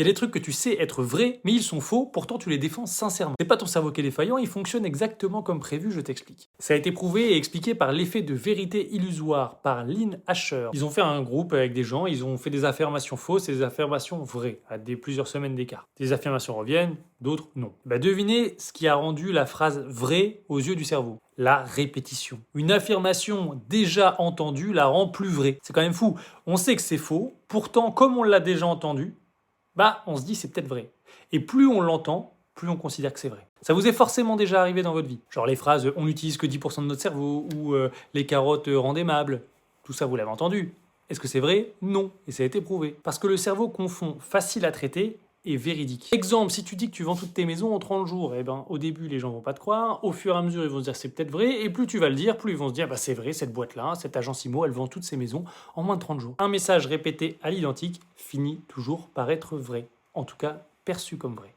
Il y a des trucs que tu sais être vrais, mais ils sont faux, pourtant tu les défends sincèrement. C'est pas ton cerveau qui est défaillant, il fonctionne exactement comme prévu, je t'explique. Ça a été prouvé et expliqué par l'effet de vérité illusoire par Lynn Asher. Ils ont fait un groupe avec des gens, ils ont fait des affirmations fausses et des affirmations vraies, à plusieurs semaines d'écart. Des affirmations reviennent, d'autres non. Devinez ce qui a rendu la phrase vraie aux yeux du cerveau. La répétition. Une affirmation déjà entendue la rend plus vraie. C'est quand même fou. On sait que c'est faux, pourtant comme on l'a déjà entendu, on se dit c'est peut-être vrai. Et plus on l'entend, plus on considère que c'est vrai. Ça vous est forcément déjà arrivé dans votre vie. Genre les phrases on n'utilise que 10% de notre cerveau ou les carottes rendent aimables. Tout ça vous l'avez entendu. Est-ce que c'est vrai? Non. Et ça a été prouvé. Parce que le cerveau confond facile à traiter et véridique. Exemple, si tu dis que tu vends toutes tes maisons en 30 jours, au début les gens vont pas te croire, au fur et à mesure ils vont se dire c'est peut-être vrai, et plus tu vas le dire, plus ils vont se dire c'est vrai, cette boîte-là, cette agence IMO, elle vend toutes ses maisons en moins de 30 jours. Un message répété à l'identique finit toujours par être vrai, en tout cas perçu comme vrai.